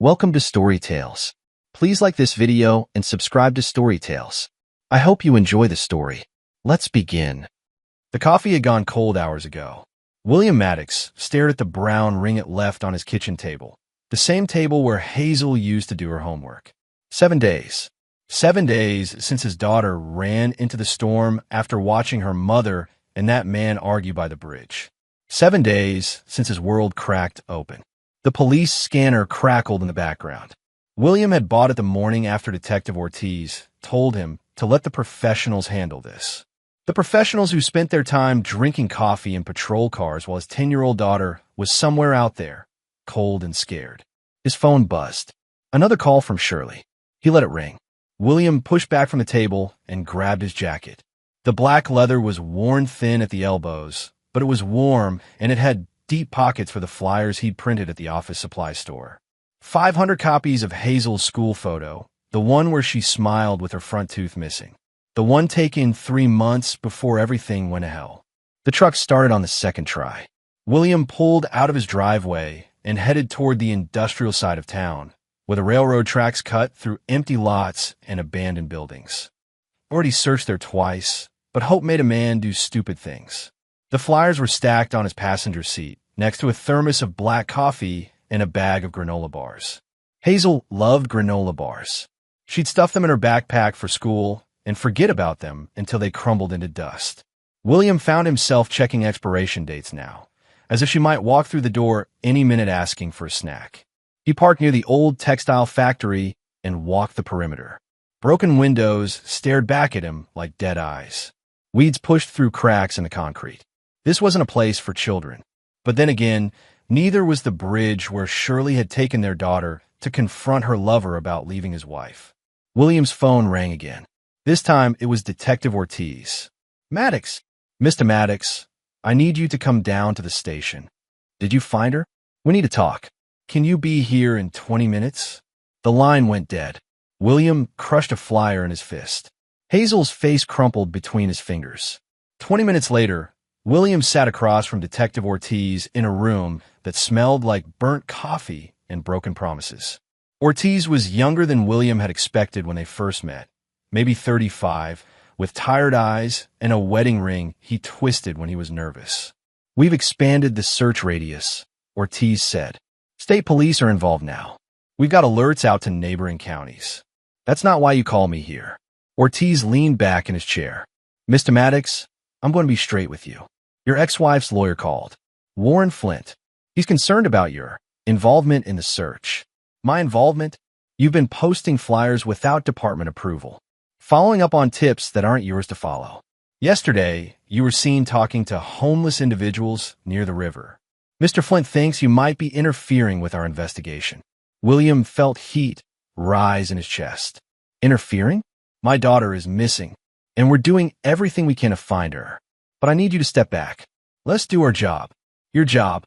Welcome to Story Tales. Please like this video and subscribe to Story Tales. I hope you enjoy the story. Let's begin. The coffee had gone cold hours ago. William Maddox stared at the brown ring it left on his kitchen table, the same table where Hazel used to do her homework. 7 days. 7 days since his daughter ran into the storm after watching her mother and that man argue by the bridge. 7 days since his world cracked open. The police scanner crackled in the background. William had bought it the morning after Detective Ortiz told him to let the professionals handle this. The professionals who spent their time drinking coffee in patrol cars while his 10-year-old daughter was somewhere out there, cold and scared. His phone buzzed. Another call from Shirley. He let it ring. William pushed back from the table and grabbed his jacket. The black leather was worn thin at the elbows, but it was warm and it had deep pockets for the flyers he'd printed at the office supply store. 500 copies of Hazel's school photo, the one where she smiled with her front tooth missing. The one taken 3 months before everything went to hell. The truck started on the second try. William pulled out of his driveway and headed toward the industrial side of town, where the railroad tracks cut through empty lots and abandoned buildings. Already searched there twice, but hope made a man do stupid things. The flyers were stacked on his passenger seat, next to a thermos of black coffee and a bag of granola bars. Hazel loved granola bars. She'd stuff them in her backpack for school and forget about them until they crumbled into dust. William found himself checking expiration dates now, as if she might walk through the door any minute asking for a snack. He parked near the old textile factory and walked the perimeter. Broken windows stared back at him like dead eyes. Weeds pushed through cracks in the concrete. This wasn't a place for children. But then again, neither was the bridge where Shirley had taken their daughter to confront her lover about leaving his wife. William's phone rang again. This time, it was Detective Ortiz. "Maddox, Mr. Maddox, I need you to come down to the station. Did you find her? We need to talk. Can you be here in 20 minutes? The line went dead. William crushed a flyer in his fist. Hazel's face crumpled between his fingers. 20 minutes later, William sat across from Detective Ortiz in a room that smelled like burnt coffee and broken promises. Ortiz was younger than William had expected when they first met, maybe 35, with tired eyes and a wedding ring he twisted when he was nervous. "We've expanded the search radius," Ortiz said. "State police are involved now. We've got alerts out to neighboring counties. That's not why you call me here." Ortiz leaned back in his chair. "Mr. Maddox, I'm going to be straight with you. Your ex-wife's lawyer called. Warren Flint. He's concerned about your involvement in the search." "My involvement? You've been posting flyers without department approval, following up on tips that aren't yours to follow. Yesterday, you were seen talking to homeless individuals near the river. Mr. Flint thinks you might be interfering with our investigation." William felt heat rise in his chest. "Interfering? My daughter is missing, and we're doing everything we can to find her. But I need you to step back. Let's do our job." "Your job?"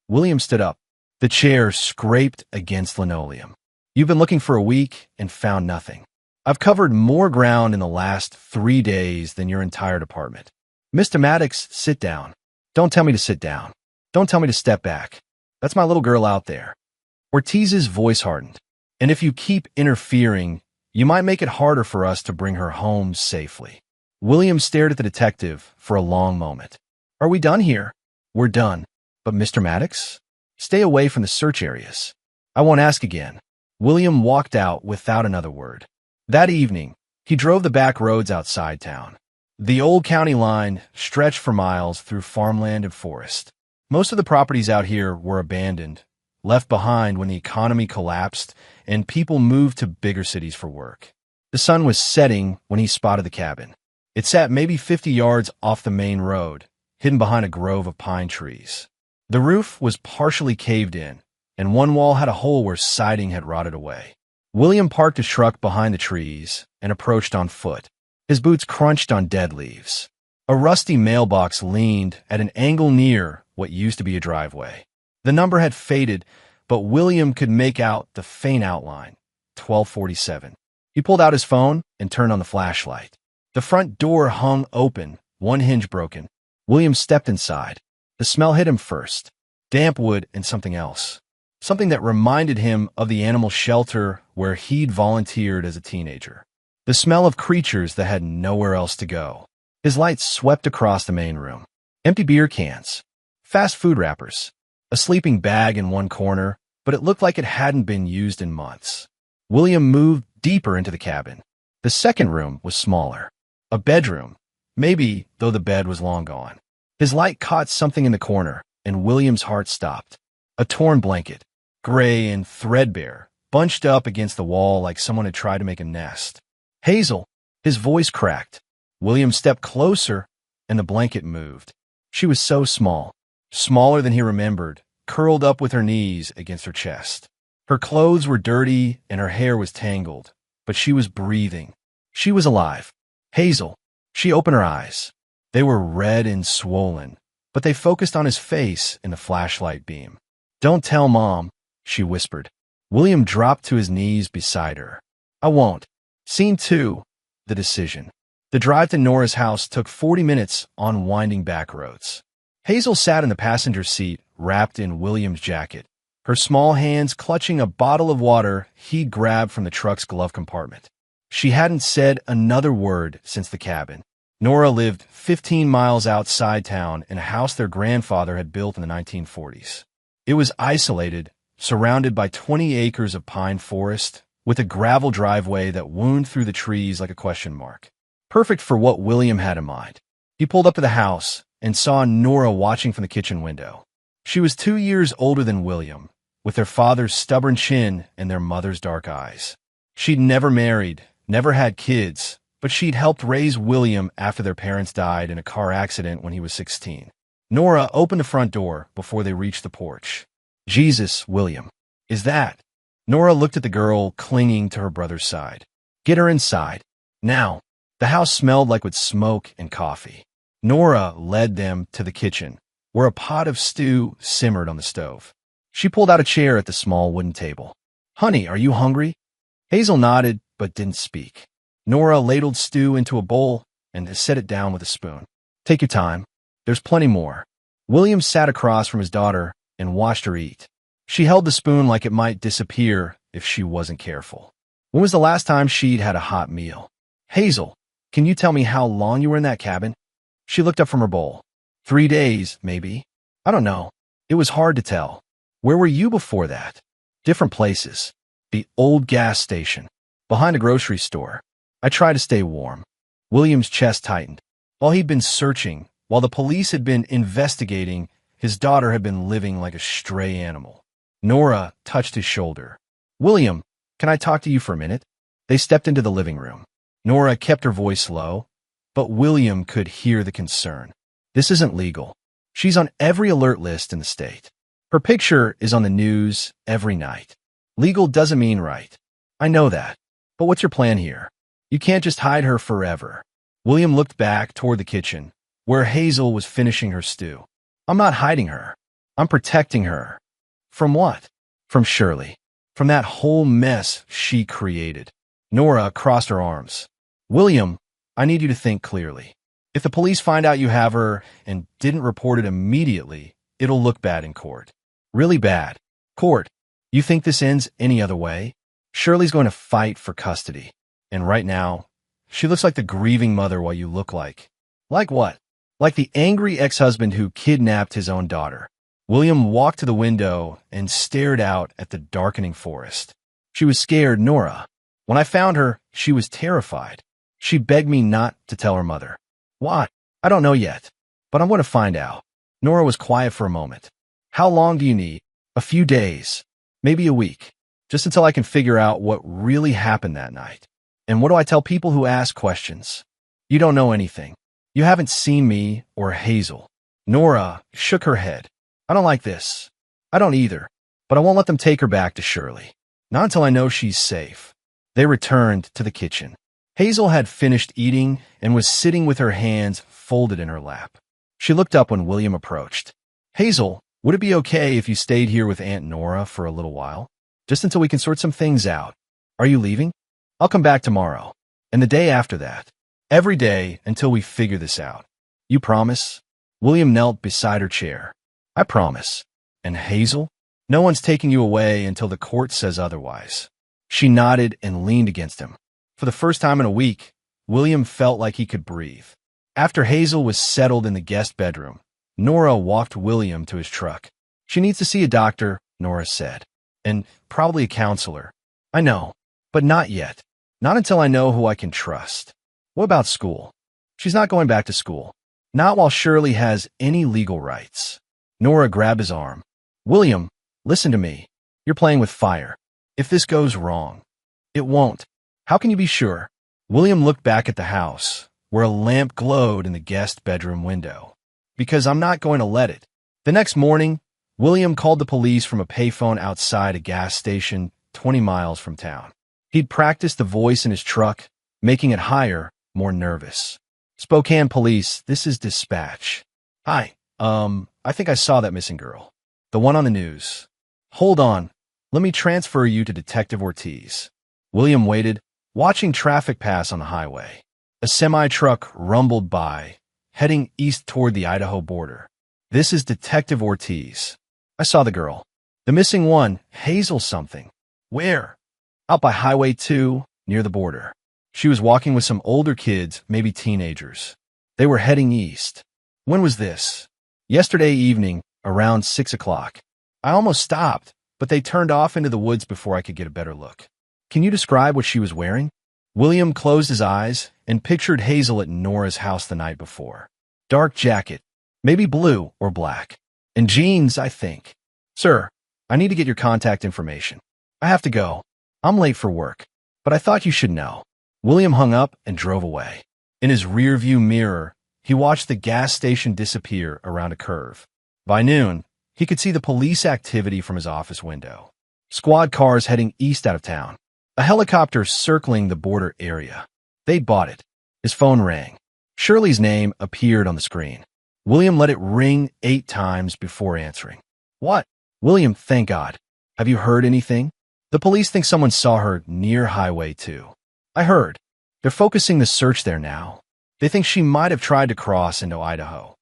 William stood up. The chair scraped against linoleum. "You've been looking for a week and found nothing. I've covered more ground in the last 3 days than your entire department. Mr. Maddox, sit down. Don't tell me to sit down. Don't tell me to step back. That's my little girl out there." Ortiz's voice hardened. "And if you keep interfering, you might make it harder for us to bring her home safely." William stared at the detective for a long moment. "Are we done here?" "We're done. But Mr. Maddox? Stay away from the search areas." "I won't ask again." William walked out without another word. That evening, he drove the back roads outside town. The old county line stretched for miles through farmland and forest. Most of the properties out here were abandoned, left behind when the economy collapsed and people moved to bigger cities for work. The sun was setting when he spotted the cabin. It sat maybe 50 yards off the main road, hidden behind a grove of pine trees. The roof was partially caved in, and one wall had a hole where siding had rotted away. William parked his truck behind the trees and approached on foot. His boots crunched on dead leaves. A rusty mailbox leaned at an angle near what used to be a driveway. The number had faded, but William could make out the faint outline, 1247. He pulled out his phone and turned on the flashlight. The front door hung open, one hinge broken. William stepped inside. The smell hit him first. Damp wood and something else. something that reminded him of the animal shelter where he'd volunteered as a teenager. The smell of creatures that had nowhere else to go. His light swept across the main room. Empty beer cans, fast food wrappers, a sleeping bag in one corner, but it looked like it hadn't been used in months. William moved deeper into the cabin. The second room was smaller. A bedroom, maybe, though the bed was long gone. His light caught something in the corner, and William's heart stopped. A torn blanket, gray and threadbare, bunched up against the wall like someone had tried to make a nest. Hazel! His voice cracked. William stepped closer, and the blanket moved. She was so small, smaller than he remembered, curled up with her knees against her chest. Her clothes were dirty, and her hair was tangled, but she was breathing. She was alive. Hazel! She opened her eyes. They were red and swollen, but they focused on his face in the flashlight beam. "Don't tell Mom," she whispered. William dropped to his knees beside her. "I won't." Scene 2. The decision. The drive to Nora's house took 40 minutes on winding back roads. Hazel sat in the passenger seat, wrapped in William's jacket, her small hands clutching a bottle of water he'd grabbed from the truck's glove compartment. She hadn't said another word since the cabin. Nora lived 15 miles outside town in a house their grandfather had built in the 1940s. It was isolated, surrounded by 20 acres of pine forest, with a gravel driveway that wound through the trees like a question mark. Perfect for what William had in mind. He pulled up to the house and saw Nora watching from the kitchen window. She was 2 years older than William, with their father's stubborn chin and their mother's dark eyes. She'd never married, never had kids, but she'd helped raise William after their parents died in a car accident when he was 16. Nora opened the front door before they reached the porch. "Jesus, William. Is that?" Nora looked at the girl clinging to her brother's side. "Get her inside. Now." The house smelled like with smoke and coffee. Nora led them to the kitchen, where a pot of stew simmered on the stove. She pulled out a chair at the small wooden table. "Honey, are you hungry?" Hazel nodded, but didn't speak. Nora ladled stew into a bowl and set it down with a spoon. "Take your time. There's plenty more." William sat across from his daughter and watched her eat. She held the spoon like it might disappear if she wasn't careful. When was the last time she'd had a hot meal? "Hazel, can you tell me how long you were in that cabin?" She looked up from her bowl. 3 days, maybe. I don't know. It was hard to tell. Where were you before that? Different places. The old gas station. Behind a grocery store. I tried to stay warm. William's chest tightened. While he'd been searching, while the police had been investigating, his daughter had been living like a stray animal. Nora touched his shoulder. "William, can I talk to you for a minute?" They stepped into the living room. Nora kept her voice low, but William could hear the concern. "This isn't legal. She's on every alert list in the state. Her picture is on the news every night. Legal doesn't mean right. I know that. But what's your plan here? You can't just hide her forever." William looked back toward the kitchen, where Hazel was finishing her stew. "I'm not hiding her. I'm protecting her." "From what?" "From Shirley. From that whole mess she created." Nora crossed her arms. "William, I need you to think clearly. If the police find out you have her and didn't report it immediately, it'll look bad in court. Really bad. Court, you think this ends any other way? Shirley's going to fight for custody. And right now, she looks like the grieving mother while you look like. Like what? Like the angry ex-husband who kidnapped his own daughter." William walked to the window and stared out at the darkening forest. "She was scared, Nora. When I found her, she was terrified. She begged me not to tell her mother." "Why?" "I don't know yet, but I'm going to find out." Nora was quiet for a moment. "How long do you need?" "A few days, maybe a week, just until I can figure out what really happened that night." "And what do I tell people who ask questions?" "You don't know anything. You haven't seen me or Hazel." Nora shook her head. "I don't like this." "I don't either, but I won't let them take her back to Shirley. Not until I know she's safe." They returned to the kitchen. Hazel had finished eating and was sitting with her hands folded in her lap. She looked up when William approached. "Hazel, would it be okay if you stayed here with Aunt Nora for a little while? Just until we can sort some things out. Are you leaving?" "I'll come back tomorrow. And the day after that. Every day until we figure this out. You promise?" William knelt beside her chair. "I promise." "And Hazel?" No one's taking you away until the court says otherwise. She nodded and leaned against him. For the first time in a week, William felt like he could breathe. After Hazel was settled in the guest bedroom, Nora walked William to his truck. She needs to see a doctor, Nora said. And probably a counselor. I know, but not yet. Not until I know who I can trust. What about school? She's not going back to school. Not while Shirley has any legal rights. Nora grabbed his arm. William, listen to me. You're playing with fire. If this goes wrong, it won't. How can you be sure? William looked back at the house, where a lamp glowed in the guest bedroom window. Because I'm not going to let it. The next morning, William called the police from a payphone outside a gas station 20 miles from town. He'd practiced the voice in his truck, making it higher, more nervous. Spokane Police, this is dispatch. Hi, I think I saw that missing girl. The one on the news. Hold on, let me transfer you to Detective Ortiz. William waited, watching traffic pass on the highway. A semi-truck rumbled by, heading east toward the Idaho border. This is Detective Ortiz. I saw the girl. The missing one, Hazel something. Where? Out by Highway 2, near the border. She was walking with some older kids, maybe teenagers. They were heading east. When was this? Yesterday evening, around 6 o'clock. I almost stopped, but they turned off into the woods before I could get a better look. Can you describe what she was wearing? William closed his eyes and pictured Hazel at Nora's house the night before. Dark jacket, maybe blue or black. And jeans, I think. Sir, I need to get your contact information. I have to go. I'm late for work, but I thought you should know. William hung up and drove away. In his rearview mirror, he watched the gas station disappear around a curve. By noon, he could see the police activity from his office window. Squad cars heading east out of town. A helicopter circling the border area. They'd bought it. His phone rang. Shirley's name appeared on the screen. William let it ring 8 times before answering. What? William, thank God. Have you heard anything? The police think someone saw her near Highway 2. I heard. They're focusing the search there now. They think she might have tried to cross into Idaho.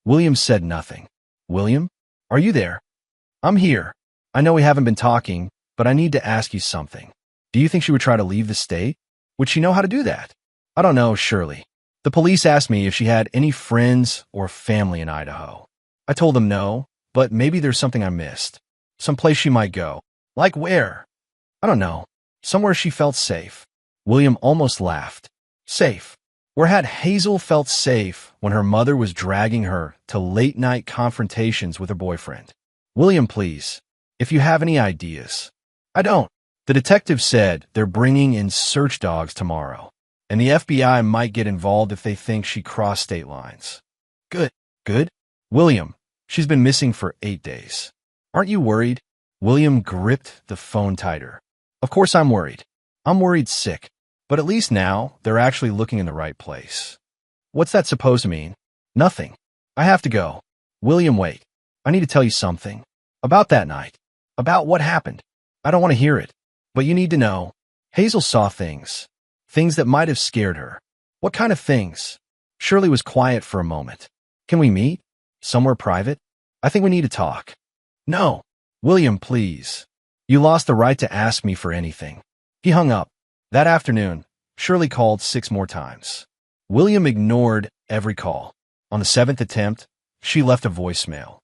William said nothing. William, are you there? I'm here. I know we haven't been talking, but I need to ask you something. Do you think she would try to leave the state? Would she know how to do that? I don't know, Shirley. The police asked me if she had any friends or family in Idaho. I told them no, but maybe there's something I missed. Someplace she might go. Like where? I don't know. Somewhere she felt safe. William almost laughed. Safe. Where had Hazel felt safe when her mother was dragging her to late-night confrontations with her boyfriend? William, please, if you have any ideas. I don't. The detective said they're bringing in search dogs tomorrow, and the FBI might get involved if they think she crossed state lines. Good. Good? William, she's been missing for 8 days. Aren't you worried? William gripped the phone tighter. Of course I'm worried. I'm worried sick. But at least now, they're actually looking in the right place. What's that supposed to mean? Nothing. I have to go. William, wait. I need to tell you something. About that night. About what happened. I don't want to hear it. But you need to know. Hazel saw things. Things that might have scared her. What kind of things? Shirley was quiet for a moment. Can we meet? Somewhere private? I think we need to talk. No. William, please. You lost the right to ask me for anything. He hung up. That afternoon, Shirley called 6 more times. William ignored every call. On the 7th attempt, she left a voicemail.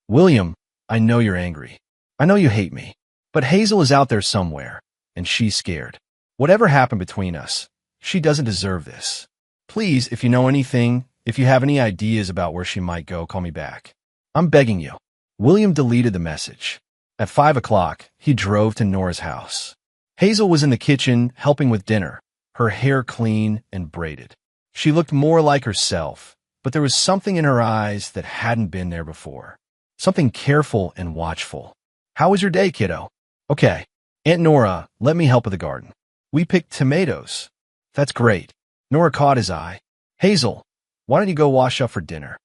William, I know you're angry. I know you hate me. But Hazel is out there somewhere, and she's scared. Whatever happened between us, she doesn't deserve this. Please, if you know anything, if you have any ideas about where she might go, call me back. I'm begging you. William deleted the message. At 5 o'clock, he drove to Nora's house. Hazel was in the kitchen helping with dinner, her hair clean and braided. She looked more like herself, but there was something in her eyes that hadn't been there before. Something careful and watchful. How was your day, kiddo? Okay. Aunt Nora, let me help with the garden. We picked tomatoes. That's great. Nora caught his eye. Hazel, why don't you go wash up for dinner?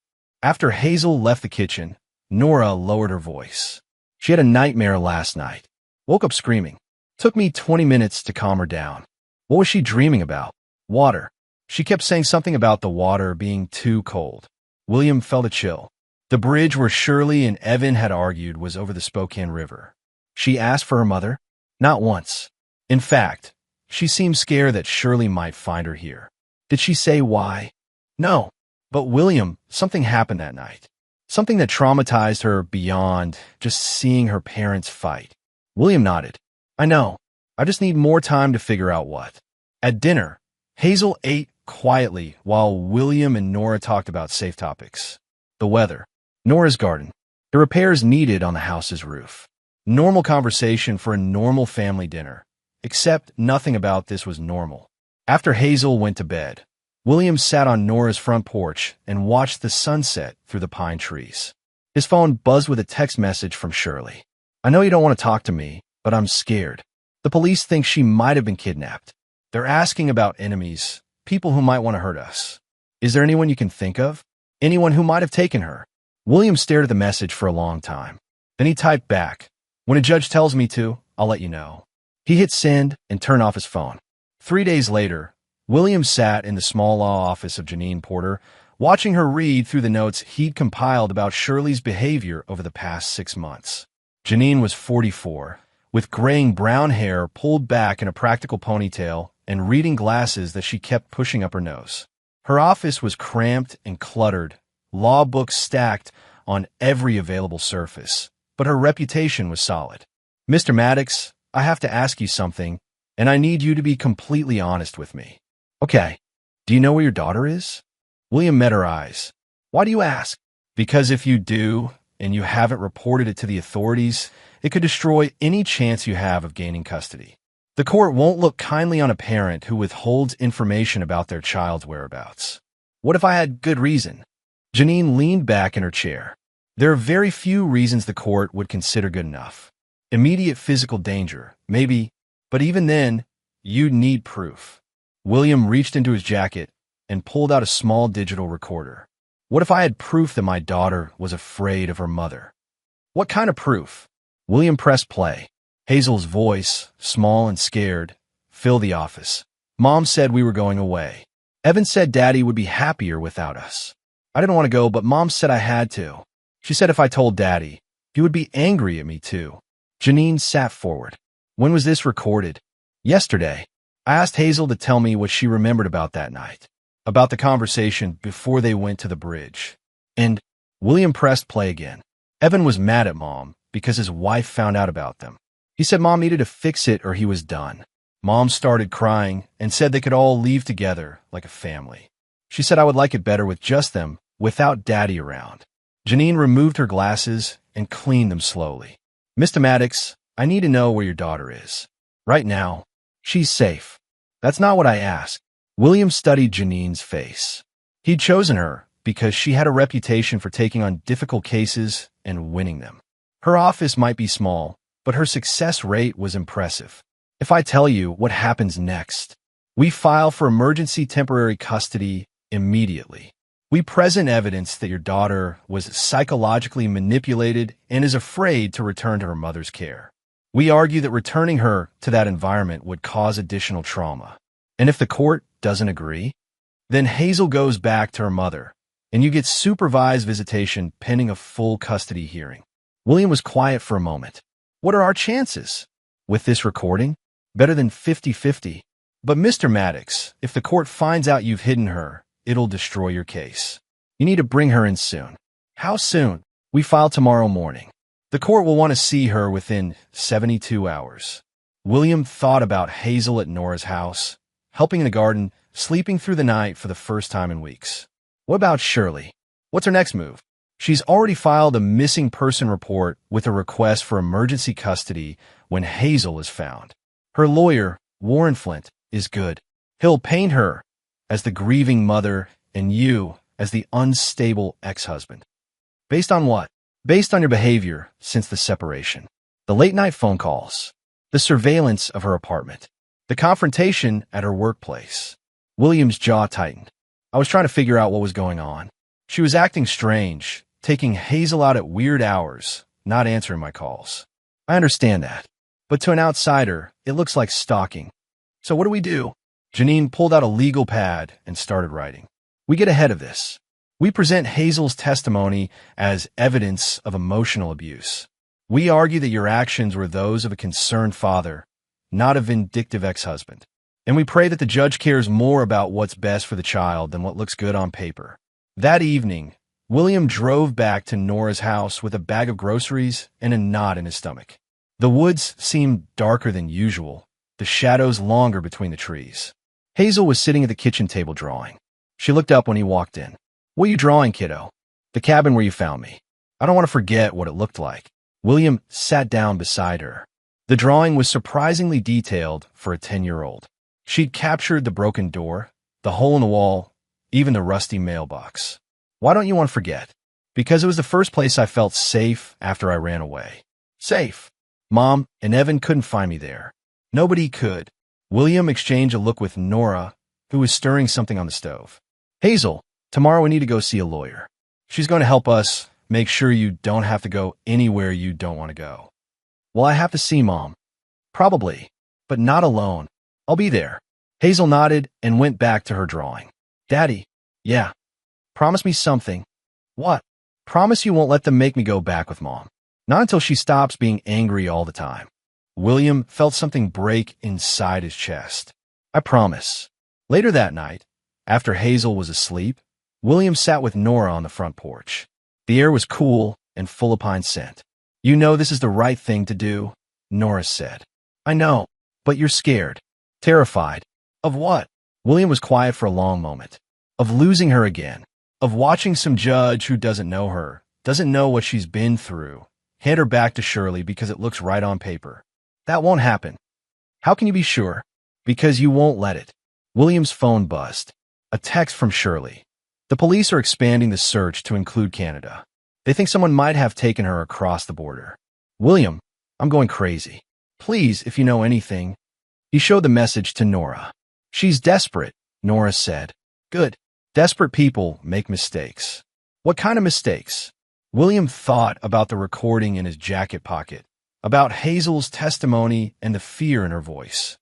After Hazel left the kitchen, Nora lowered her voice. She had a nightmare last night. Woke up screaming. Took me 20 minutes to calm her down. What was she dreaming about? Water. She kept saying something about the water being too cold. William felt a chill. The bridge where Shirley and Evan had argued was over the Spokane River. She asked for her mother? Not once. In fact, she seemed scared that Shirley might find her here. Did she say why? No. But William, something happened that night. Something that traumatized her beyond just seeing her parents fight. William nodded. I know. I just need more time to figure out what. At dinner, Hazel ate quietly while William and Nora talked about safe topics. The weather, Nora's garden, the repairs needed on the house's roof. Normal conversation for a normal family dinner. Except nothing about this was normal. After Hazel went to bed, William sat on Nora's front porch and watched the sunset through the pine trees. His phone buzzed with a text message from Shirley. I know you don't want to talk to me, but I'm scared. The police think she might have been kidnapped. They're asking about enemies, people who might want to hurt us. Is there anyone you can think of? Anyone who might have taken her? William stared at the message for a long time. Then he typed back, when a judge tells me to, I'll let you know. He hit send and turned off his phone. 3 days later, William sat in the small law office of Janine Porter, watching her read through the notes he'd compiled about Shirley's behavior over the past 6 months. Janine was 44, with graying brown hair pulled back in a practical ponytail and reading glasses that she kept pushing up her nose. Her office was cramped and cluttered, law books stacked on every available surface, but her reputation was solid. Mr. Maddox, I have to ask you something, and I need you to be completely honest with me. Okay, do you know where your daughter is? William met her eyes. Why do you ask? Because if you do, and you haven't reported it to the authorities, it could destroy any chance you have of gaining custody. The court won't look kindly on a parent who withholds information about their child's whereabouts. What if I had good reason? Janine leaned back in her chair. There are very few reasons the court would consider good enough. Immediate physical danger, maybe, but even then, you'd need proof. William reached into his jacket and pulled out a small digital recorder. What if I had proof that my daughter was afraid of her mother? What kind of proof? William pressed play. Hazel's voice, small and scared, filled the office. Mom said we were going away. Evan said Daddy would be happier without us. I didn't want to go, but Mom said I had to. She said if I told Daddy, he would be angry at me too. Janine sat forward. When was this recorded? Yesterday. I asked Hazel to tell me what she remembered about that night, about the conversation before they went to the bridge. And William pressed play again. Evan was mad at Mom because his wife found out about them. He said Mom needed to fix it or he was done. Mom started crying and said they could all leave together like a family. She said I would like it better with just them, without Daddy around. Janine removed her glasses and cleaned them slowly. Mr. Maddox, I need to know where your daughter is. Right now, she's safe. That's not what I asked. William studied Janine's face. He'd chosen her because she had a reputation for taking on difficult cases and winning them. Her office might be small, but her success rate was impressive. If I tell you what happens next, we file for emergency temporary custody immediately. We present evidence that your daughter was psychologically manipulated and is afraid to return to her mother's care. We argue that returning her to that environment would cause additional trauma. And if the court doesn't agree, then Hazel goes back to her mother, and you get supervised visitation pending a full custody hearing. William was quiet for a moment. What are our chances? With this recording? Better than 50-50. But Mr. Maddox, if the court finds out you've hidden her, it'll destroy your case. You need to bring her in soon. How soon? We file tomorrow morning. The court will want to see her within 72 hours. William thought about Hazel at Nora's house, helping in the garden, sleeping through the night for the first time in weeks. What about Shirley? What's her next move? She's already filed a missing person report with a request for emergency custody when Hazel is found. Her lawyer, Warren Flint, is good. He'll paint her as the grieving mother and you as the unstable ex-husband. Based on what? Based on your behavior since the separation. The late-night phone calls. The surveillance of her apartment. The confrontation at her workplace. William's jaw tightened. I was trying to figure out what was going on. She was acting strange, taking Hazel out at weird hours, not answering my calls. I understand that. But to an outsider, it looks like stalking. So what do we do? Janine pulled out a legal pad and started writing. We get ahead of this. We present Hazel's testimony as evidence of emotional abuse. We argue that your actions were those of a concerned father, not a vindictive ex-husband. And we pray that the judge cares more about what's best for the child than what looks good on paper. That evening, William drove back to Nora's house with a bag of groceries and a knot in his stomach. The woods seemed darker than usual, the shadows longer between the trees. Hazel was sitting at the kitchen table drawing. She looked up when he walked in. "What are you drawing, kiddo?" "The cabin where you found me. I don't want to forget what it looked like." William sat down beside her. The drawing was surprisingly detailed for a 10-year-old. She'd captured the broken door, the hole in the wall, even the rusty mailbox. "Why don't you want to forget?" "Because it was the first place I felt safe after I ran away." "Safe?" "Mom and Evan couldn't find me there." "Nobody could." William exchanged a look with Nora, who was stirring something on the stove. "Hazel, tomorrow we need to go see a lawyer. She's going to help us make sure you don't have to go anywhere you don't want to go." "Will I have to see Mom?" "Probably, but not alone. I'll be there." Hazel nodded and went back to her drawing. "Daddy." "Yeah." "Promise me something." "What?" "Promise you won't let them make me go back with Mom. Not until she stops being angry all the time." William felt something break inside his chest. "I promise." Later that night, after Hazel was asleep, William sat with Nora on the front porch. The air was cool and full of pine scent. "You know this is the right thing to do," Nora said. "I know, but you're scared." "Terrified." "Of what?" William was quiet for a long moment. "Of losing her again. Of watching some judge who doesn't know her, doesn't know what she's been through, hand her back to Shirley because it looks right on paper. That won't happen." "How can you be sure?" "Because you won't let it." William's phone buzzed. A text from Shirley. "The police are expanding the search to include Canada. They think someone might have taken her across the border." "William, I'm going crazy. Please, if you know anything." He showed the message to Nora. "She's desperate," Nora said. "Good. Desperate people make mistakes." "What kind of mistakes?" William thought about the recording in his jacket pocket, about Hazel's testimony and the fear in her voice.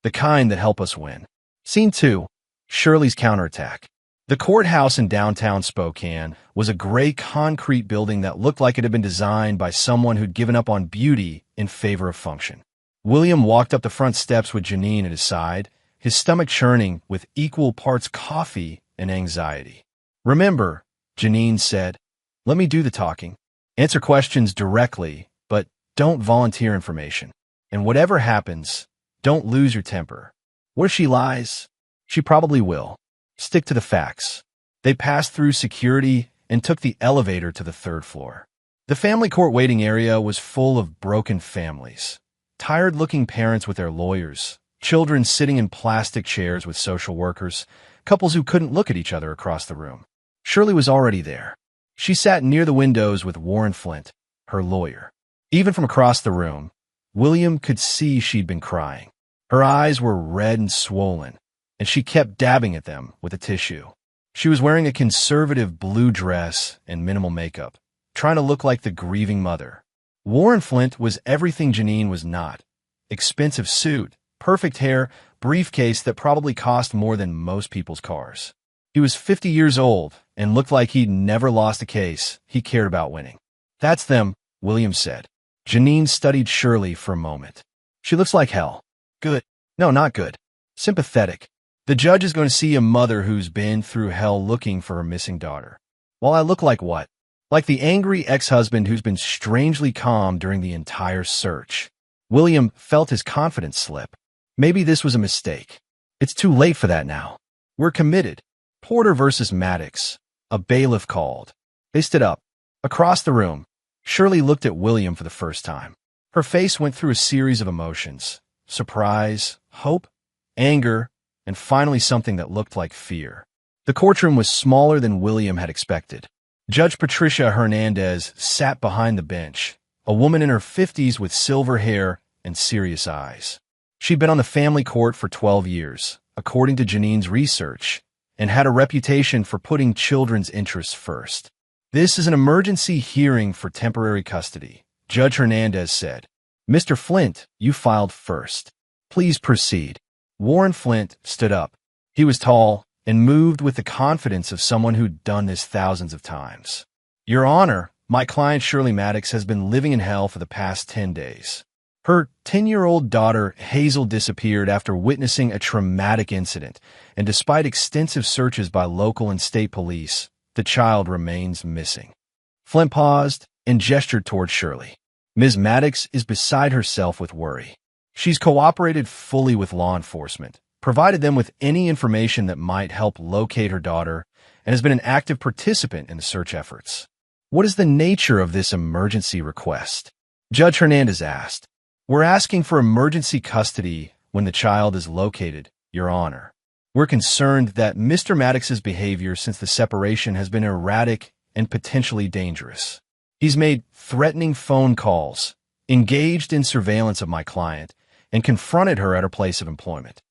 "The kind that help us win." Scene 2. Shirley's counterattack. The courthouse in downtown Spokane was a gray concrete building that looked like it had been designed by someone who'd given up on beauty in favor of function. William walked up the front steps with Janine at his side, his stomach churning with equal parts coffee and anxiety. "Remember," Janine said, "let me do the talking. Answer questions directly, but don't volunteer information. And whatever happens, don't lose your temper. Where she lies, she probably will. Stick to the facts." They passed through security and took the elevator to the third floor. The family court waiting area was full of broken families. Tired-looking parents with their lawyers, children sitting in plastic chairs with social workers, couples who couldn't look at each other across the room. Shirley was already there. She sat near the windows with Warren Flint, her lawyer. Even from across the room, William could see she'd been crying. Her eyes were red and swollen, and she kept dabbing at them with a tissue. She was wearing a conservative blue dress and minimal makeup, trying to look like the grieving mother. Warren Flint was everything Janine was not. Expensive suit, perfect hair, briefcase that probably cost more than most people's cars. He was 50 years old and looked like he'd never lost a case he cared about winning. "That's them," William said. Janine studied Shirley for a moment. "She looks like hell." "Good." "No, not good. Sympathetic. The judge is going to see a mother who's been through hell looking for her missing daughter." "Well, I look like what?" "Like the angry ex-husband who's been strangely calm during the entire search." William felt his confidence slip. Maybe this was a mistake. It's too late for that now. "We're committed." Porter versus Maddox. A bailiff called. They stood up. Across the room, Shirley looked at William for the first time. Her face went through a series of emotions: surprise, hope, anger, and finally something that looked like fear. The courtroom was smaller than William had expected. Judge Patricia Hernandez sat behind the bench, a woman in her 50s with silver hair and serious eyes. She'd been on the family court for 12 years, according to Janine's research, and had a reputation for putting children's interests first. "This is an emergency hearing for temporary custody," Judge Hernandez said. "Mr. Flint, you filed first. Please proceed." Warren Flint stood up. He was tall, and moved with the confidence of someone who'd done this thousands of times. Your Honor, my client Shirley Maddox has been living in hell for the past 10 days. Her 10-year-old daughter, Hazel, disappeared after witnessing a traumatic incident, and despite extensive searches by local and state police, the child remains missing. Flint paused and gestured toward Shirley. Ms. Maddox is beside herself with worry. She's cooperated fully with law enforcement, provided them with any information that might help locate her daughter, and has been an active participant in the search efforts. What is the nature of this emergency request? Judge Hernandez asked. We're asking for emergency custody when the child is located, Your Honor. We're concerned that Mr. Maddox's behavior since the separation has been erratic and potentially dangerous. He's made threatening phone calls, engaged in surveillance of my client, and confronted her at her place of employment.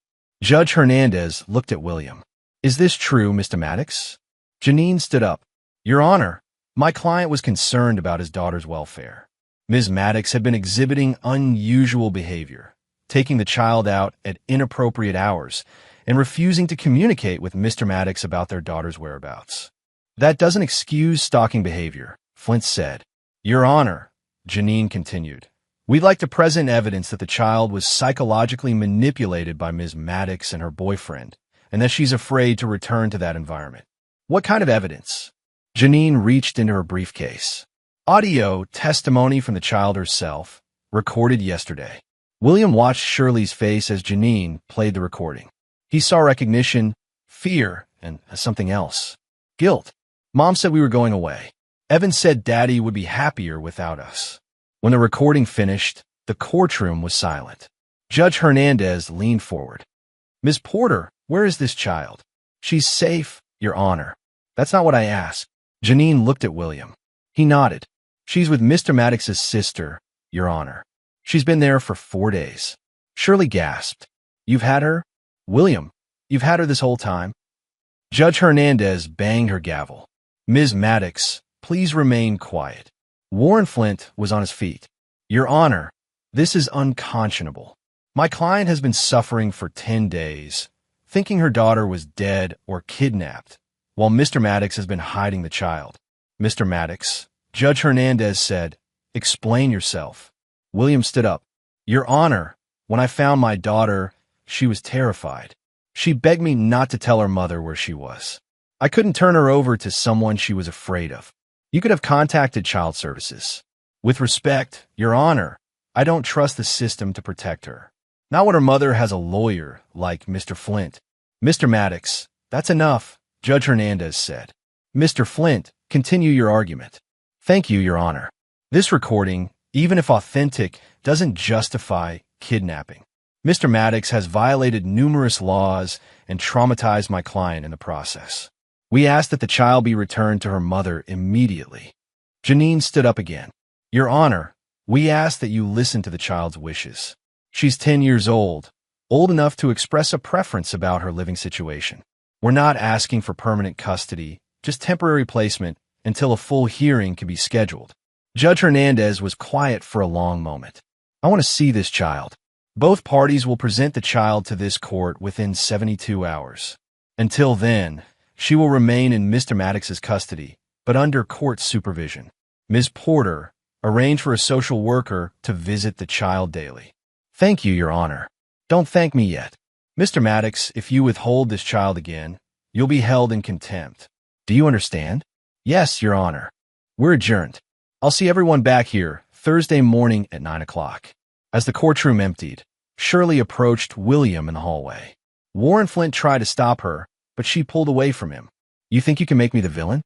Judge Hernandez looked at William. Is this true, Mr. Maddox? Janine stood up. Your Honor, my client was concerned about his daughter's welfare. Ms. Maddox had been exhibiting unusual behavior, taking the child out at inappropriate hours and refusing to communicate with Mr. Maddox about their daughter's whereabouts. That doesn't excuse stalking behavior, Flint said. Your Honor, Janine continued, we'd like to present evidence that the child was psychologically manipulated by Ms. Maddox and her boyfriend, and that she's afraid to return to that environment. What kind of evidence? Janine reached into her briefcase. Audio testimony from the child herself, recorded yesterday. William watched Shirley's face as Janine played the recording. He saw recognition, fear, and something else. Guilt. Mom said we were going away. Evan said Daddy would be happier without us. When the recording finished, the courtroom was silent. Judge Hernandez leaned forward. Ms. Porter, where is this child? She's safe, Your Honor. That's not what I asked. Janine looked at William. He nodded. She's with Mr. Maddox's sister, Your Honor. She's been there for 4 days. Shirley gasped. You've had her? William, you've had her this whole time? Judge Hernandez banged her gavel. Ms. Maddox, please remain quiet. Warren Flint was on his feet. Your Honor, this is unconscionable. My client has been suffering for 10 days, thinking her daughter was dead or kidnapped, while Mr. Maddox has been hiding the child. Mr. Maddox, Judge Hernandez said, explain yourself. William stood up. Your Honor, when I found my daughter, she was terrified. She begged me not to tell her mother where she was. I couldn't turn her over to someone she was afraid of. You could have contacted Child Services. With respect, Your Honor, I don't trust the system to protect her. Not when her mother has a lawyer like Mr. Flint. Mr. Maddox, that's enough, Judge Hernandez said. Mr. Flint, continue your argument. Thank you, Your Honor. This recording, even if authentic, doesn't justify kidnapping. Mr. Maddox has violated numerous laws and traumatized my client in the process. We ask that the child be returned to her mother immediately. Janine stood up again. Your Honor, we ask that you listen to the child's wishes. She's 10 years old enough to express a preference about her living situation. We're not asking for permanent custody, just temporary placement until a full hearing can be scheduled. Judge Hernandez was quiet for a long moment. I want to see this child. Both parties will present the child to this court within 72 hours. Until then, she will remain in Mr. Maddox's custody, but under court supervision. Ms. Porter, arrange for a social worker to visit the child daily. Thank you, Your Honor. Don't thank me yet. Mr. Maddox, if you withhold this child again, you'll be held in contempt. Do you understand? Yes, Your Honor. We're adjourned. I'll see everyone back here Thursday morning at 9 o'clock. As the courtroom emptied, Shirley approached William in the hallway. Warren Flint tried to stop her, but she pulled away from him. You think you can make me the villain?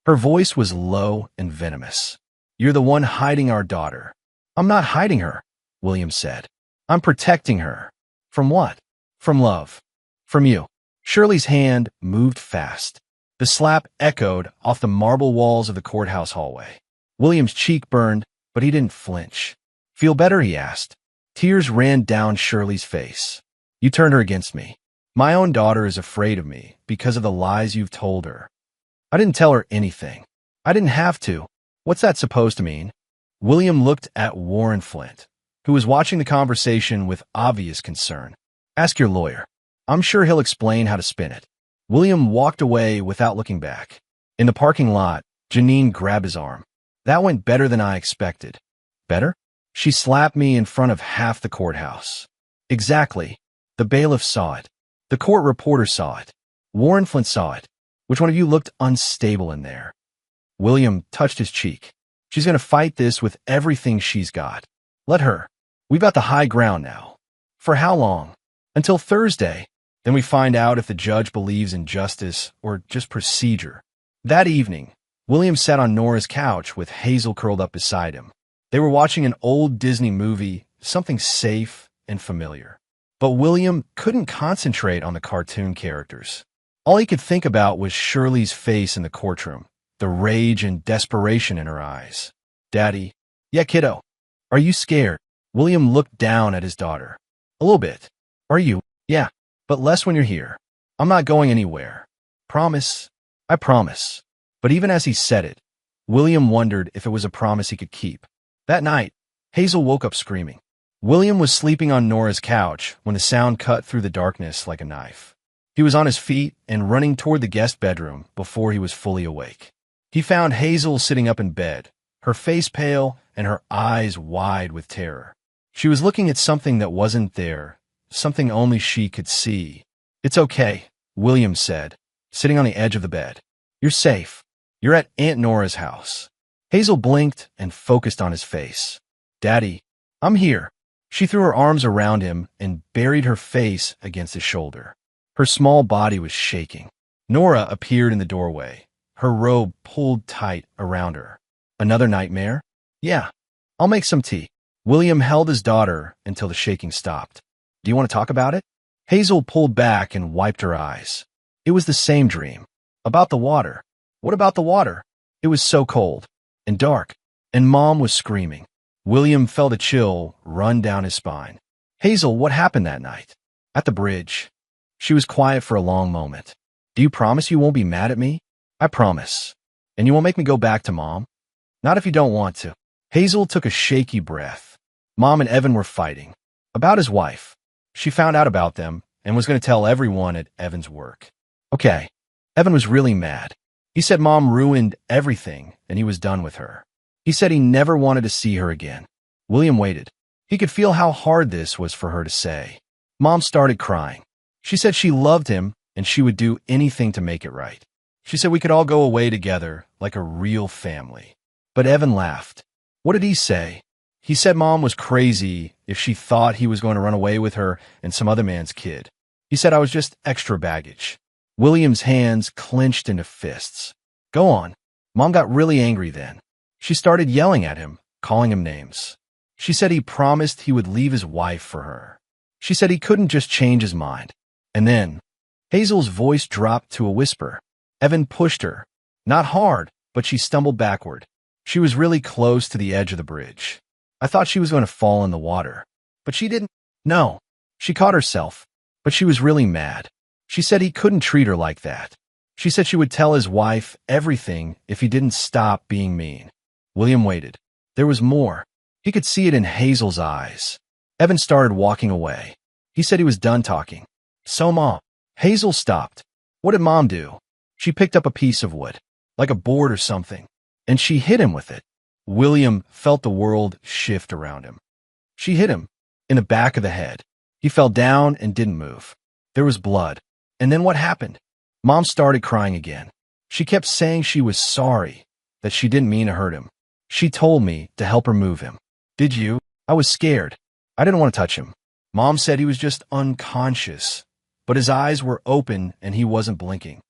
Her voice was low and venomous. You're the one hiding our daughter. I'm not hiding her, William said. I'm protecting her. From what? From love. From you. Shirley's hand moved fast. The slap echoed off the marble walls of the courthouse hallway. William's cheek burned, but he didn't flinch. Feel better? He asked. Tears ran down Shirley's face. You turned her against me. My own daughter is afraid of me because of the lies you've told her. I didn't tell her anything. I didn't have to. What's that supposed to mean? William looked at Warren Flint, who was watching the conversation with obvious concern. Ask your lawyer. I'm sure he'll explain how to spin it. William walked away without looking back. In the parking lot, Janine grabbed his arm. That went better than I expected. Better? She slapped me in front of half the courthouse. Exactly. The bailiff saw it. The court reporter saw it. Warren Flint saw it. Which one of you looked unstable in there? William touched his cheek. She's going to fight this with everything she's got. Let her. We've got the high ground now. For how long? Until Thursday. Then we find out if the judge believes in justice or just procedure. That evening, William sat on Nora's couch with Hazel curled up beside him. They were watching an old Disney movie, something safe and familiar. But William couldn't concentrate on the cartoon characters. All he could think about was Shirley's face in the courtroom, the rage and desperation in her eyes. Daddy. Yeah, kiddo. Are you scared? William looked down at his daughter. A little bit. Are you? Yeah. But less when you're here. I'm not going anywhere. Promise? I promise. But even as he said it, William wondered if it was a promise he could keep. That night, Hazel woke up screaming. William was sleeping on Nora's couch when the sound cut through the darkness like a knife. He was on his feet and running toward the guest bedroom before he was fully awake. He found Hazel sitting up in bed, her face pale and her eyes wide with terror. She was looking at something that wasn't there, something only she could see. It's okay, William said, sitting on the edge of the bed. You're safe. You're at Aunt Nora's house. Hazel blinked and focused on his face. Daddy, I'm here. She threw her arms around him and buried her face against his shoulder. Her small body was shaking. Nora appeared in the doorway, her robe pulled tight around her. Another nightmare? Yeah. I'll make some tea. William held his daughter until the shaking stopped. Do you want to talk about it? Hazel pulled back and wiped her eyes. It was the same dream. About the water. What about the water? It was so cold and dark, and Mom was screaming. William felt a chill run down his spine. Hazel, what happened that night? At the bridge. She was quiet for a long moment. Do you promise you won't be mad at me? I promise. And you won't make me go back to Mom? Not if you don't want to. Hazel took a shaky breath. Mom and Evan were fighting. About his wife. She found out about them and was going to tell everyone at Evan's work. Okay. Evan was really mad. He said Mom ruined everything and he was done with her. He said he never wanted to see her again. William waited. He could feel how hard this was for her to say. Mom started crying. She said she loved him and she would do anything to make it right. She said we could all go away together like a real family. But Evan laughed. What did he say? He said Mom was crazy if she thought he was going to run away with her and some other man's kid. He said I was just extra baggage. William's hands clenched into fists. Go on. Mom got really angry then. She started yelling at him, calling him names. She said he promised he would leave his wife for her. She said he couldn't just change his mind. And then, Hazel's voice dropped to a whisper. Evan pushed her. Not hard, but she stumbled backward. She was really close to the edge of the bridge. I thought she was going to fall in the water. But she didn't. No. She caught herself. But she was really mad. She said he couldn't treat her like that. She said she would tell his wife everything if he didn't stop being mean. William waited. There was more. He could see it in Hazel's eyes. Evan started walking away. He said he was done talking. So Mom. Hazel stopped. What did Mom do? She picked up a piece of wood, like a board or something, and she hit him with it. William felt the world shift around him. She hit him in the back of the head. He fell down and didn't move. There was blood. And then what happened? Mom started crying again. She kept saying she was sorry, that she didn't mean to hurt him. She told me to help her move him. Did you? I was scared. I didn't want to touch him. Mom said he was just unconscious, but his eyes were open and he wasn't blinking.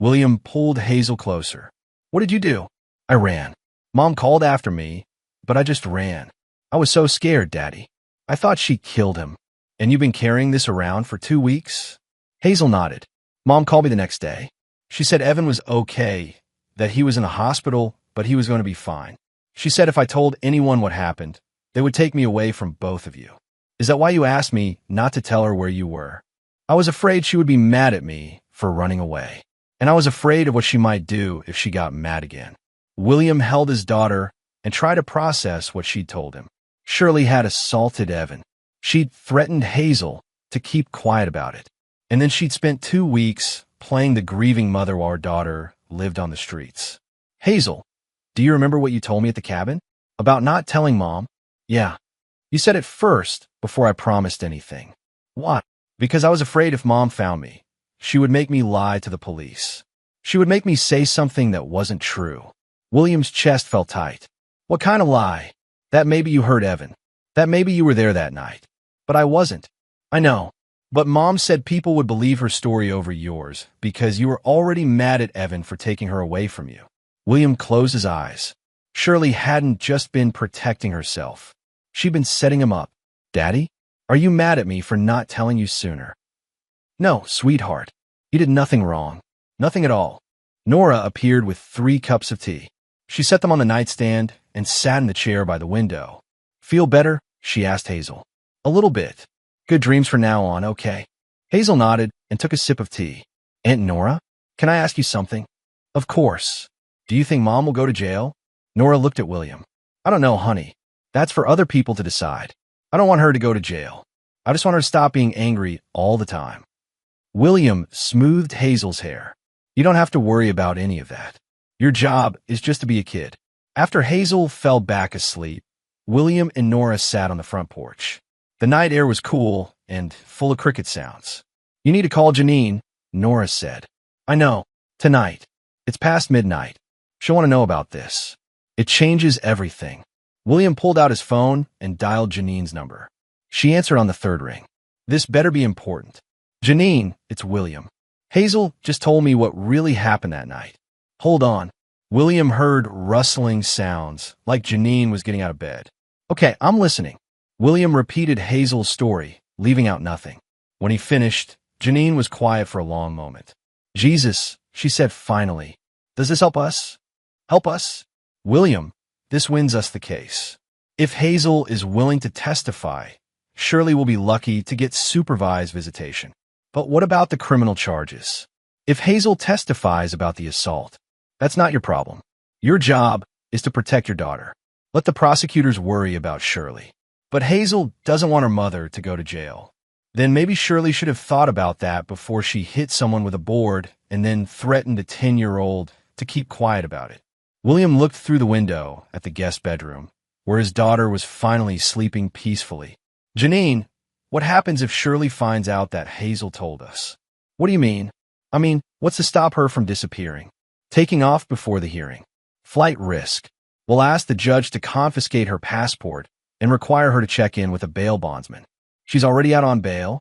William pulled Hazel closer. What did you do? I ran. Mom called after me, but I just ran. I was so scared, Daddy. I thought she killed him. And you've been carrying this around for 2 weeks? Hazel nodded. Mom called me the next day. She said Evan was okay, that he was in a hospital, but he was going to be fine. She said if I told anyone what happened, they would take me away from both of you. Is that why you asked me not to tell her where you were? I was afraid she would be mad at me for running away. And I was afraid of what she might do if she got mad again. William held his daughter and tried to process what she'd told him. Shirley had assaulted Evan. She'd threatened Hazel to keep quiet about it. And then she'd spent 2 weeks playing the grieving mother while her daughter lived on the streets. Hazel, do you remember what you told me at the cabin? About not telling Mom? Yeah. You said it first, before I promised anything. Why? Because I was afraid if Mom found me, she would make me lie to the police. She would make me say something that wasn't true. William's chest felt tight. What kind of lie? That maybe you heard Evan. That maybe you were there that night. But I wasn't. I know. But Mom said people would believe her story over yours because you were already mad at Evan for taking her away from you. William closed his eyes. Shirley hadn't just been protecting herself. She'd been setting him up. Daddy, are you mad at me for not telling you sooner? No, sweetheart. You did nothing wrong. Nothing at all. Nora appeared with 3 cups of tea. She set them on the nightstand and sat in the chair by the window. Feel better? She asked Hazel. A little bit. Good dreams from now on, okay? Hazel nodded and took a sip of tea. Aunt Nora, can I ask you something? Of course. Do you think Mom will go to jail? Nora looked at William. I don't know, honey. That's for other people to decide. I don't want her to go to jail. I just want her to stop being angry all the time. William smoothed Hazel's hair. You don't have to worry about any of that. Your job is just to be a kid. After Hazel fell back asleep, William and Nora sat on the front porch. The night air was cool and full of cricket sounds. You need to call Janine, Nora said. I know. Tonight. It's past midnight. She'll want to know about this. It changes everything. William pulled out his phone and dialed Janine's number. She answered on the 3rd ring. This better be important. Janine, it's William. Hazel just told me what really happened that night. Hold on. William heard rustling sounds, like Janine was getting out of bed. Okay, I'm listening. William repeated Hazel's story, leaving out nothing. When he finished, Janine was quiet for a long moment. Jesus, she said finally. Does this help us? Help us? William, this wins us the case. If Hazel is willing to testify, Shirley will be lucky to get supervised visitation. But what about the criminal charges? If Hazel testifies about the assault, that's not your problem. Your job is to protect your daughter. Let the prosecutors worry about Shirley. But Hazel doesn't want her mother to go to jail. Then maybe Shirley should have thought about that before she hit someone with a board and then threatened a 10-year-old to keep quiet about it. William looked through the window at the guest bedroom, where his daughter was finally sleeping peacefully. Janine, what happens if Shirley finds out that Hazel told us? What do you mean? I mean, what's to stop her from disappearing? Taking off before the hearing. Flight risk. We'll ask the judge to confiscate her passport and require her to check in with a bail bondsman. She's already out on bail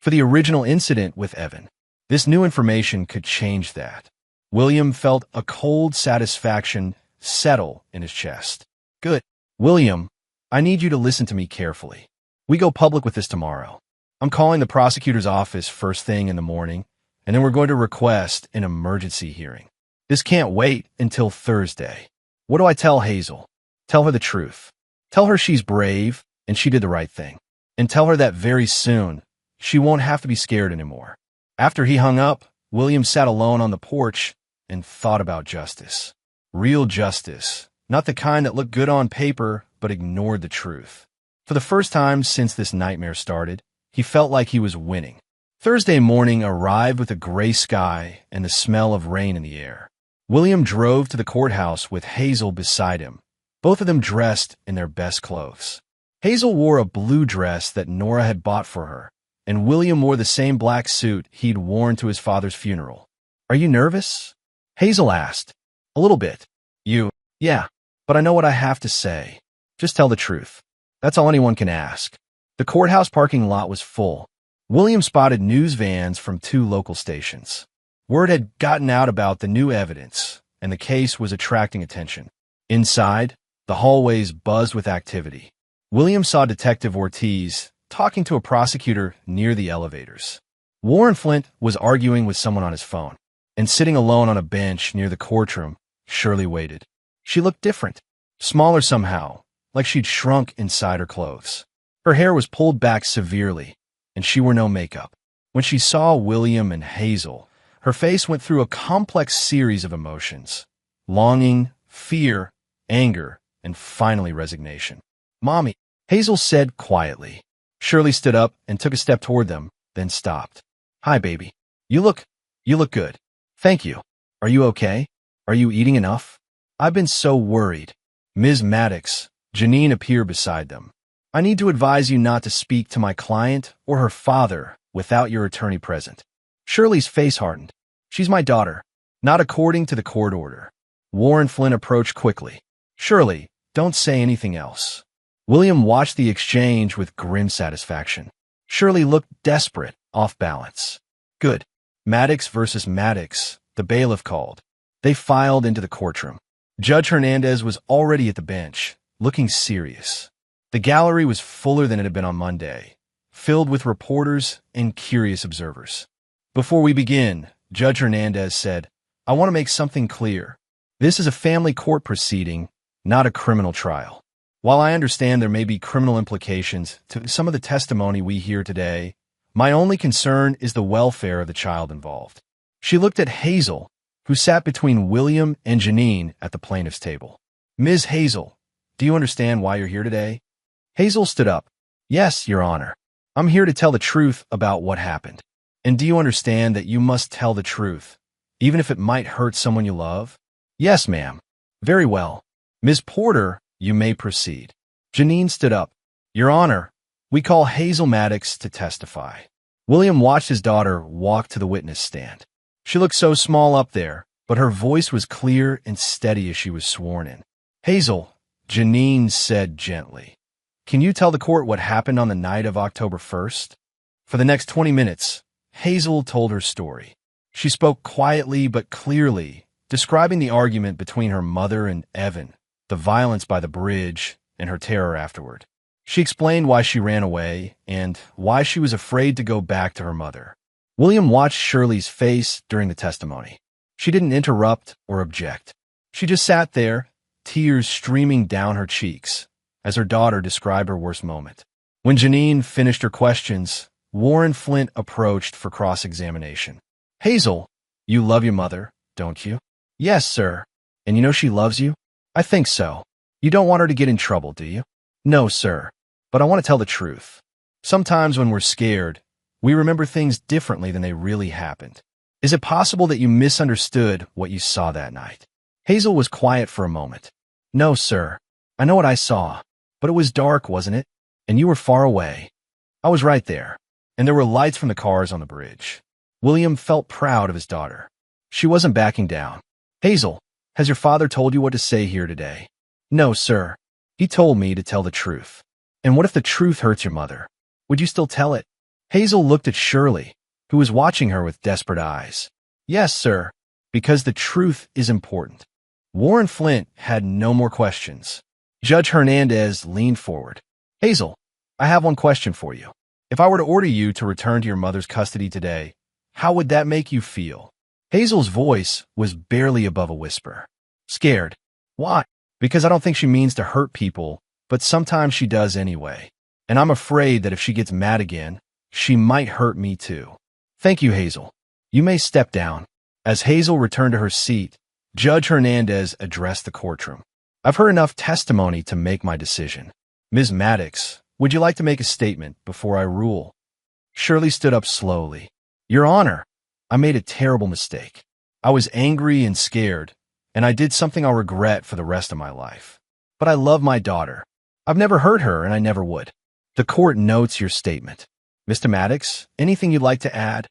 for the original incident with Evan. This new information could change that. William felt a cold satisfaction settle in his chest. Good. William, I need you to listen to me carefully. We go public with this tomorrow. I'm calling the prosecutor's office first thing in the morning, and then we're going to request an emergency hearing. This can't wait until Thursday. What do I tell Hazel? Tell her the truth. Tell her she's brave and she did the right thing. And tell her that very soon, she won't have to be scared anymore. After he hung up, William sat alone on the porch and thought about justice. Real justice. Not the kind that looked good on paper, but ignored the truth. For the first time since this nightmare started, he felt like he was winning. Thursday morning arrived with a gray sky and the smell of rain in the air. William drove to the courthouse with Hazel beside him, both of them dressed in their best clothes. Hazel wore a blue dress that Nora had bought for her, and William wore the same black suit he'd worn to his father's funeral. Are you nervous? Hazel asked. A little bit. Yeah, but I know what I have to say. Just tell the truth. That's all anyone can ask. The courthouse parking lot was full. William spotted news vans from 2 local stations. Word had gotten out about the new evidence, and the case was attracting attention. Inside, the hallways buzzed with activity. William saw Detective Ortiz talking to a prosecutor near the elevators. Warren Flint was arguing with someone on his phone, and sitting alone on a bench near the courtroom, Shirley waited. She looked different, smaller somehow, like she'd shrunk inside her clothes. Her hair was pulled back severely, and she wore no makeup. When she saw William and Hazel, her face went through a complex series of emotions: longing, fear, anger, and finally resignation. Mommy, Hazel said quietly. Shirley stood up and took a step toward them, then stopped. Hi, baby. You look You look good. Thank you. Are you okay? Are you eating enough? I've been so worried. Ms. Maddox, Janine appeared beside them. I need to advise you not to speak to my client or her father without your attorney present. Shirley's face hardened. She's my daughter, not according to the court order. Warren Flynn approached quickly. Shirley, don't say anything else. William watched the exchange with grim satisfaction. Shirley looked desperate, off balance. Good. Maddox versus Maddox, the bailiff called. They filed into the courtroom. Judge Hernandez was already at the bench, looking serious. The gallery was fuller than it had been on Monday, filled with reporters and curious observers. Before we begin, Judge Hernandez said, I want to make something clear. This is a family court proceeding, not a criminal trial. While I understand there may be criminal implications to some of the testimony we hear today, my only concern is the welfare of the child involved. She looked at Hazel, who sat between William and Janine at the plaintiff's table. Ms. Hazel, do you understand why you're here today? Hazel stood up. Yes, Your Honor. I'm here to tell the truth about what happened. And do you understand that you must tell the truth, even if it might hurt someone you love? Yes, ma'am. Very well. Ms. Porter, you may proceed. Janine stood up. Your Honor, we call Hazel Maddox to testify. William watched his daughter walk to the witness stand. She looked so small up there, but her voice was clear and steady as she was sworn in. Hazel, Janine said gently, can you tell the court what happened on the night of October 1st? For the next 20 minutes, Hazel told her story. She spoke quietly but clearly, describing the argument between her mother and Evan, the violence by the bridge, and her terror afterward. She explained why she ran away and why she was afraid to go back to her mother. William watched Shirley's face during the testimony. She didn't interrupt or object. She just sat there, tears streaming down her cheeks, as her daughter described her worst moment. When Janine finished her questions, Warren Flint approached for cross-examination. Hazel, you love your mother, don't you? Yes, sir. And you know she loves you? I think so. You don't want her to get in trouble, do you? No, sir. But I want to tell the truth. Sometimes when we're scared, we remember things differently than they really happened. Is it possible that you misunderstood what you saw that night? Hazel was quiet for a moment. No, sir. I know what I saw. But it was dark, wasn't it? And you were far away. I was right there. And there were lights from the cars on the bridge. William felt proud of his daughter. She wasn't backing down. Hazel, has your father told you what to say here today? No, sir. He told me to tell the truth. And what if the truth hurts your mother? Would you still tell it? Hazel looked at Shirley, who was watching her with desperate eyes. Yes, sir, because the truth is important. Warren Flint had no more questions. Judge Hernandez leaned forward. Hazel, I have one question for you. If I were to order you to return to your mother's custody today, how would that make you feel? Hazel's voice was barely above a whisper. Scared. Why? Because I don't think she means to hurt people, but sometimes she does anyway. And I'm afraid that if she gets mad again, she might hurt me too. Thank you, Hazel. You may step down. As Hazel returned to her seat, Judge Hernandez addressed the courtroom. I've heard enough testimony to make my decision. Ms. Maddox, would you like to make a statement before I rule? Shirley stood up slowly. Your Honor, I made a terrible mistake. I was angry and scared, and I did something I'll regret for the rest of my life. But I love my daughter. I've never hurt her, and I never would. The court notes your statement. Mr. Maddox, anything you'd like to add?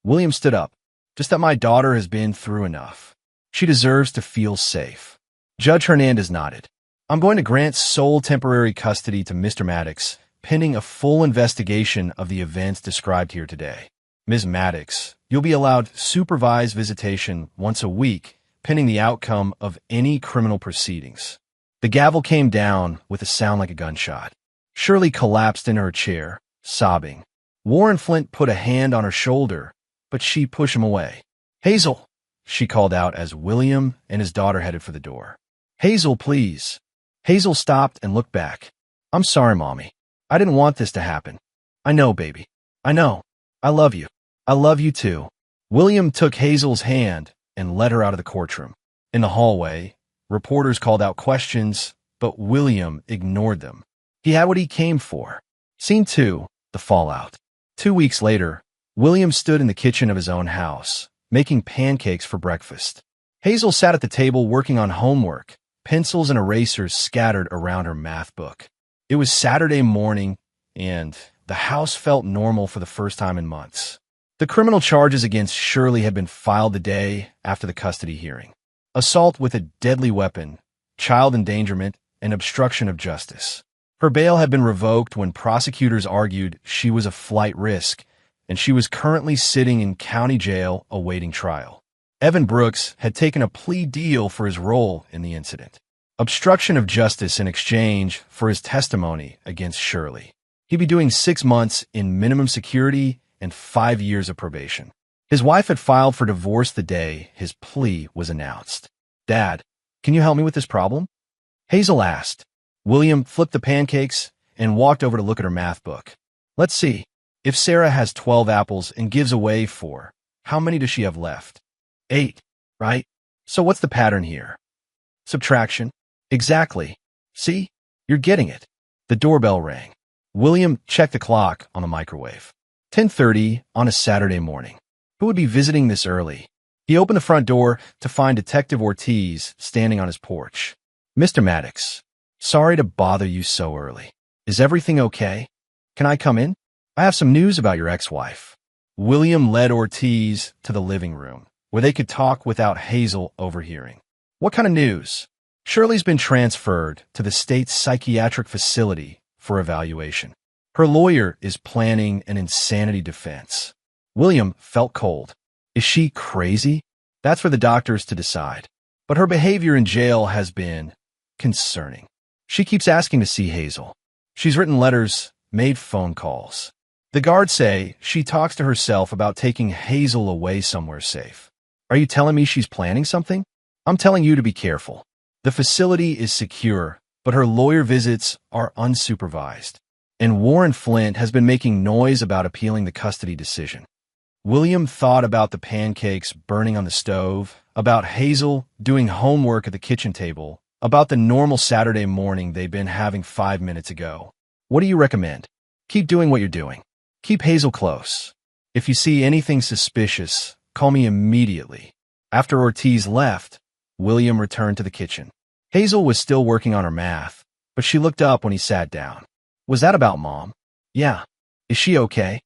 William stood up. Just that my daughter has been through enough. She deserves to feel safe. Judge Hernandez nodded. I'm going to grant sole temporary custody to Mr. Maddox, pending a full investigation of the events described here today. Ms. Maddox, you'll be allowed supervised visitation once a week, pending the outcome of any criminal proceedings. The gavel came down with a sound like a gunshot. Shirley collapsed in her chair, sobbing. Warren Flint put a hand on her shoulder, but she pushed him away. Hazel, she called out as William and his daughter headed for the door. Hazel, please. Hazel stopped and looked back. I'm sorry, Mommy. I didn't want this to happen. I know, baby. I know. I love you. I love you too. William took Hazel's hand and led her out of the courtroom. In the hallway, reporters called out questions, but William ignored them. He had what he came for. Scene 2, the fallout. 2 weeks later, William stood in the kitchen of his own house, making pancakes for breakfast. Hazel sat at the table working on homework, pencils and erasers scattered around her math book. It was Saturday morning, and the house felt normal for the first time in months. The criminal charges against Shirley had been filed the day after the custody hearing. Assault with a deadly weapon, child endangerment, and obstruction of justice. Her bail had been revoked when prosecutors argued she was a flight risk, and she was currently sitting in county jail awaiting trial. Evan Brooks had taken a plea deal for his role in the incident. Obstruction of justice in exchange for his testimony against Shirley. He'd be doing 6 months in minimum security and 5 years of probation. His wife had filed for divorce the day his plea was announced. "Dad, can you help me with this problem?" Hazel asked. William flipped the pancakes and walked over to look at her math book. "Let's see. If Sarah has 12 apples and gives away 4, how many does she have left? 8, right? So what's the pattern here? Subtraction. Exactly. See? You're getting it." The doorbell rang. William checked the clock on the microwave. 10:30 on a Saturday morning. Who would be visiting this early? He opened the front door to find Detective Ortiz standing on his porch. "Mr. Maddox, sorry to bother you so early. Is everything okay? Can I come in? I have some news about your ex-wife." William led Ortiz to the living room, where they could talk without Hazel overhearing. "What kind of news?" "Shirley's been transferred to the state psychiatric facility for evaluation. Her lawyer is planning an insanity defense." William felt cold. Is she crazy? That's for the doctors to decide. But her behavior in jail has been concerning. She keeps asking to see Hazel. She's written letters, made phone calls. The guards say she talks to herself about taking Hazel away somewhere safe. Are you telling me she's planning something? I'm telling you to be careful. The facility is secure, but her lawyer visits are unsupervised. And Warren Flint has been making noise about appealing the custody decision. William thought about the pancakes burning on the stove, about Hazel doing homework at the kitchen table, about the normal Saturday morning they'd been having 5 minutes ago. What do you recommend? Keep doing what you're doing. Keep Hazel close. If you see anything suspicious, call me immediately. After Ortiz left, William returned to the kitchen. Hazel was still working on her math, but she looked up when he sat down. "Was that about Mom?" "Yeah. Is she okay?"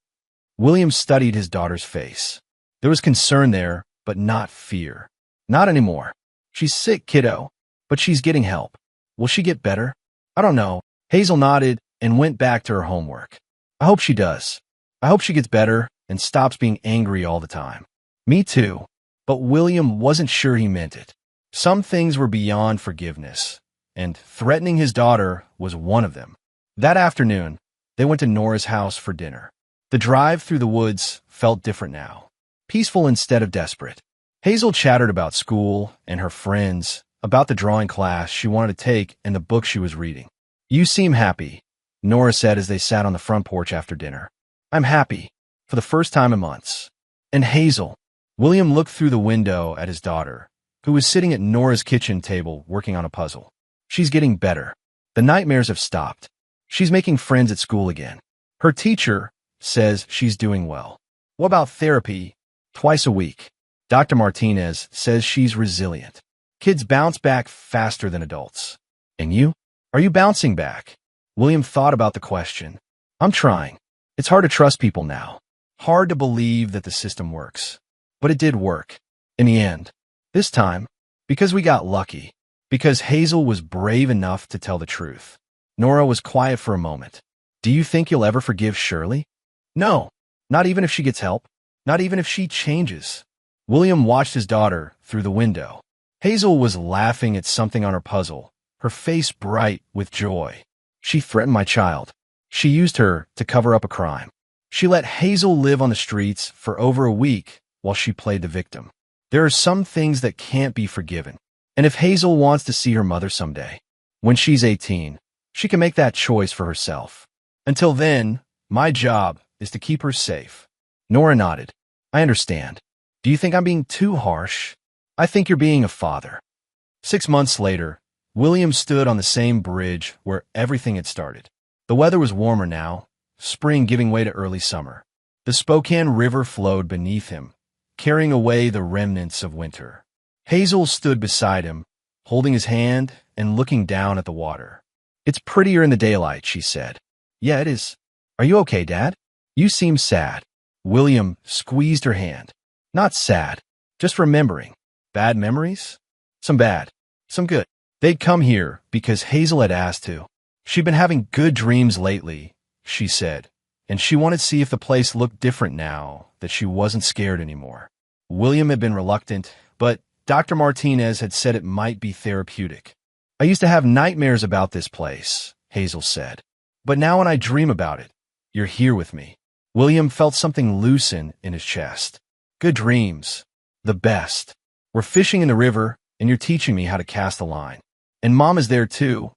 William studied his daughter's face. There was concern there, but not fear. "Not anymore. She's sick, kiddo, but she's getting help. Will she get better?" "I don't know." Hazel nodded and went back to her homework. "I hope she does. I hope she gets better and stops being angry all the time." "Me too." But William wasn't sure he meant it. Some things were beyond forgiveness, and threatening his daughter was one of them. That afternoon, they went to Nora's house for dinner. The drive through the woods felt different now, peaceful instead of desperate. Hazel chattered about school and her friends, about the drawing class she wanted to take and the book she was reading. "You seem happy," Nora said as they sat on the front porch after dinner. "I'm happy, for the first time in months." "And Hazel?" William looked through the window at his daughter, who was sitting at Nora's kitchen table working on a puzzle. "She's getting better. The nightmares have stopped. She's making friends at school again. Her teacher says she's doing well. What about therapy? Twice a week. Dr. Martinez says she's resilient. Kids bounce back faster than adults. And you? Are you bouncing back?" William thought about the question. "I'm trying. It's hard to trust people now. Hard to believe that the system works. But it did work. In the end. This time, because we got lucky. Because Hazel was brave enough to tell the truth." Nora was quiet for a moment. "Do you think you'll ever forgive Shirley?" "No. Not even if she gets help. Not even if she changes." William watched his daughter through the window. Hazel was laughing at something on her puzzle, her face bright with joy. "She threatened my child. She used her to cover up a crime. She let Hazel live on the streets for over a week while she played the victim. There are some things that can't be forgiven. And if Hazel wants to see her mother someday, when she's 18, she can make that choice for herself. Until then, my job is to keep her safe." Nora nodded. "I understand. Do you think I'm being too harsh?" "I think you're being a father." 6 months later, William stood on the same bridge where everything had started. The weather was warmer now, spring giving way to early summer. The Spokane River flowed beneath him, carrying away the remnants of winter. Hazel stood beside him, holding his hand and looking down at the water. "It's prettier in the daylight," she said. "Yeah, it is. Are you okay, Dad? You seem sad." William squeezed her hand. "Not sad, just remembering. Bad memories? Some bad, some good." They'd come here because Hazel had asked to. "She'd been having good dreams lately," she said, and she wanted to see if the place looked different now that she wasn't scared anymore. William had been reluctant, but Dr. Martinez had said it might be therapeutic. "I used to have nightmares about this place," Hazel said. "But now when I dream about it, you're here with me." William felt something loosen in his chest. "Good dreams. The best. We're fishing in the river, and you're teaching me how to cast a line. And Mom is there too,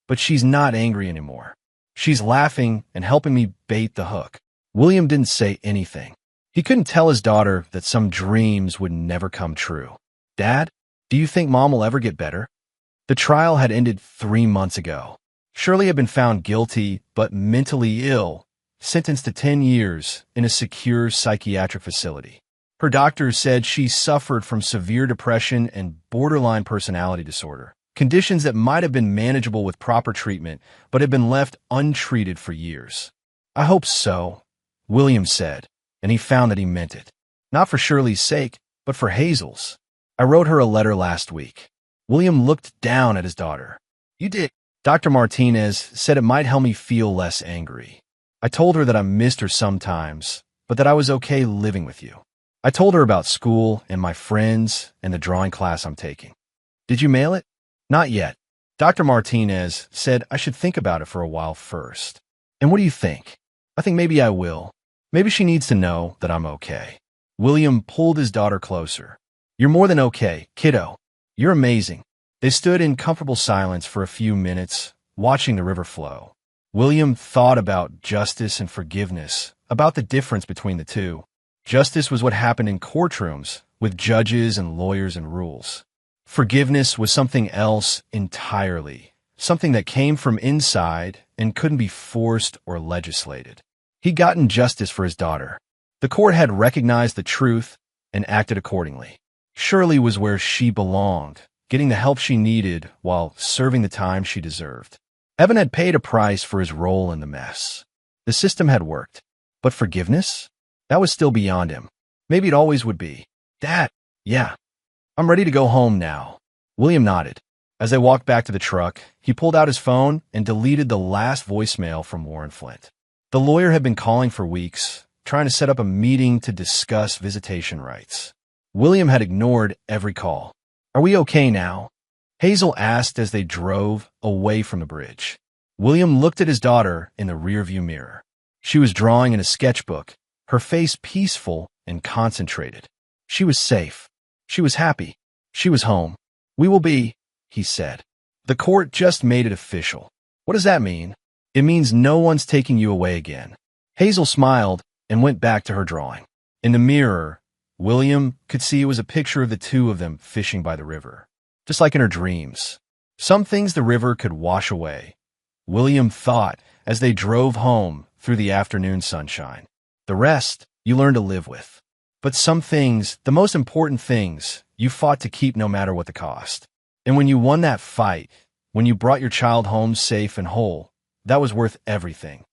but she's not angry anymore. She's laughing and helping me bait the hook." William didn't say anything. He couldn't tell his daughter that some dreams would never come true. "Dad, do you think Mom will ever get better?" The trial had ended 3 months ago. Shirley had been found guilty, but mentally ill, sentenced to 10 years in a secure psychiatric facility. Her doctors said she suffered from severe depression and borderline personality disorder, conditions that might have been manageable with proper treatment, but had been left untreated for years. "I hope so," William said, and he found that he meant it. Not for Shirley's sake, but for Hazel's. "I wrote her a letter last week." William looked down at his daughter. "You did?" "Dr. Martinez said it might help me feel less angry. I told her that I missed her sometimes, but that I was okay living with you. I told her about school and my friends and the drawing class I'm taking." "Did you mail it?" "Not yet. Dr. Martinez said I should think about it for a while first." "And what do you think?" "I think maybe I will. Maybe she needs to know that I'm okay." William pulled his daughter closer. "You're more than okay, kiddo. You're amazing." They stood in comfortable silence for a few minutes, watching the river flow. William thought about justice and forgiveness, about the difference between the two. Justice was what happened in courtrooms, with judges and lawyers and rules. Forgiveness was something else entirely, something that came from inside and couldn't be forced or legislated. He'd gotten justice for his daughter. The court had recognized the truth and acted accordingly. Shirley was where she belonged, getting the help she needed while serving the time she deserved. Evan had paid a price for his role in the mess. The system had worked. But forgiveness? That was still beyond him. Maybe it always would be. "Dad, yeah. I'm ready to go home now." William nodded. As they walked back to the truck, he pulled out his phone and deleted the last voicemail from Warren Flint. The lawyer had been calling for weeks, trying to set up a meeting to discuss visitation rights. William had ignored every call. "Are we okay now?" Hazel asked as they drove away from the bridge. William looked at his daughter in the rearview mirror. She was drawing in a sketchbook, her face peaceful and concentrated. She was safe. She was happy. She was home. "We will be," he said. "The court just made it official." "What does that mean?" "It means no one's taking you away again." Hazel smiled and went back to her drawing. In the mirror, William could see it was a picture of the two of them fishing by the river, just like in her dreams. Some things the river could wash away, William thought as they drove home through the afternoon sunshine. The rest you learn to live with. But some things, the most important things, you fought to keep no matter what the cost. And when you won that fight, when you brought your child home safe and whole, that was worth everything.